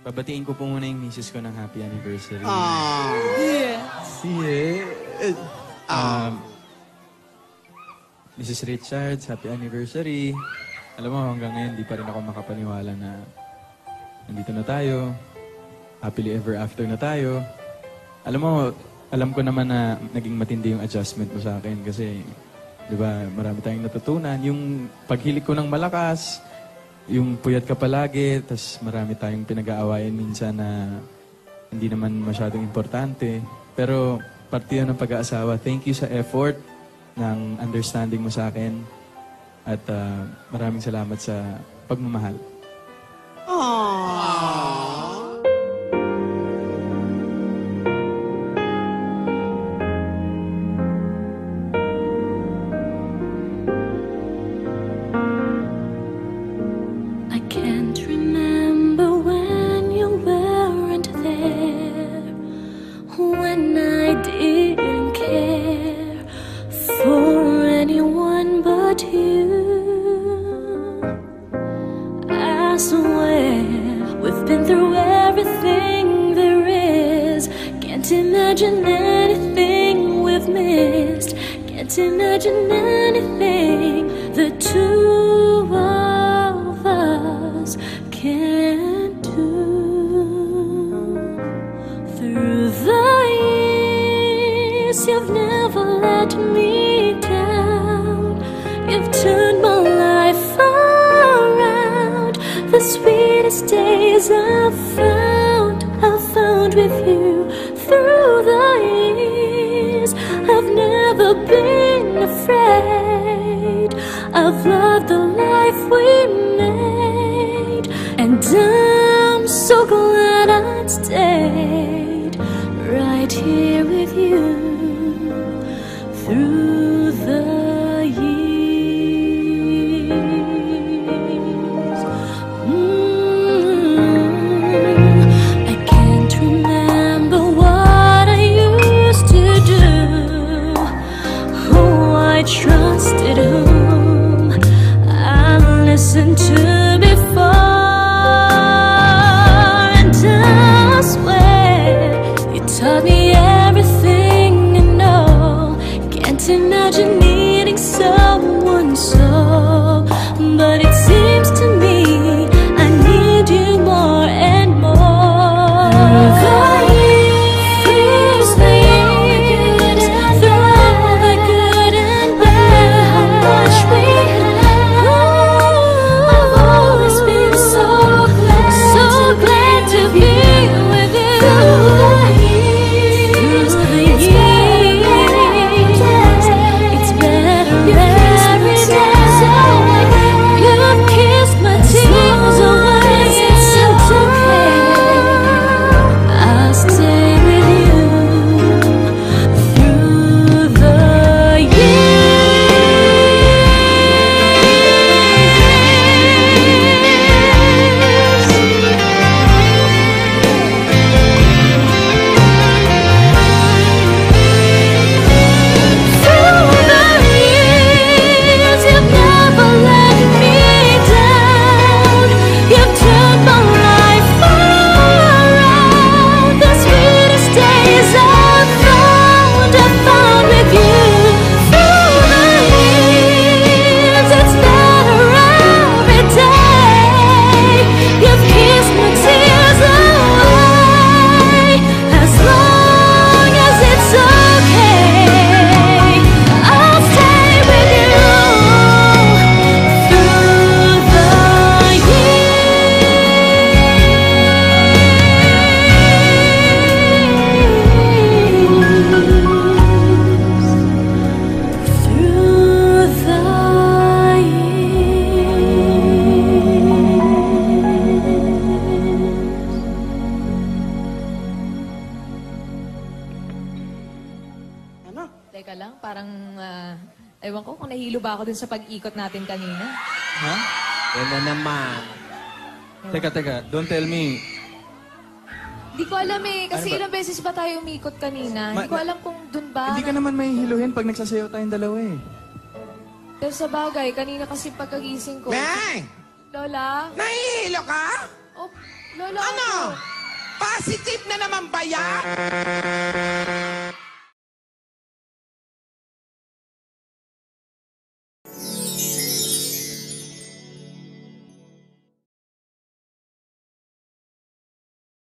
Babatiin ko po muna yung misis ko ng happy anniversary. Yes. Mrs. Richards, happy anniversary. Alam mo, hanggang ngayon, di pa rin ako makapaniwala na nandito na tayo. Happily ever after na tayo. Alam mo, alam ko naman na naging matindi yung adjustment mo sa akin kasi, di ba, marami tayong natutunan. Yung paghilig ko ng malakas, yung puyat ka palagi, tas marami tayong pinag-aawayan minsan na hindi naman masyadong importante. Pero parte yun ng pag-aasawa. Thank you sa effort ng understanding mo sa akin. At maraming salamat sa pagmamahal. I can't remember when you weren't there, when I didn't care for anyone but you. I swear we've been through everything there is. Can't imagine anything we've missed. Can't imagine anything the two of us can't do. Through the years, you've never let me down. You've turned my life around. The sweetest days I've found with you. Through the years, I've never been afraid. I've loved the life we made, and I'm so glad I stayed right here with you through the years. I can't remember what I used to do, who I trusted, whom I listened to before, and I swear you taught me everything I know. Can't imagine needing someone so, but it seems to me I need you more and more. Through the years, through the good and bad, how much we had. I've always been so glad to be with you. Through the years, it's better every day. You've kissed my tears away. It's okay. I'll stay with you through the years, you've never let me down. You've turned my life around. The sweetest days I've found with you. Through the years, it's better every day. You've kissed my tears away. As long as it's okay, I'll stay with you through the years. Through the Teka lang, parang, ewan ko kung nahilo ba ako dun sa pag-ikot natin kanina. Ha? Yan na naman. Teka. Don't tell me. Hindi ko alam eh, kasi Ano ba? ilang beses ba tayo umikot kanina? Hindi ko alam kung dun ba. Hindi ka naman mahihiluhin pag nagsasayaw tayong dalawa eh. Pero sa bagay, kanina kasi pagkagising ko. Bang! Lola? Nahihilo ka? Oh, Lolo, Ano? Positive na naman ba yan?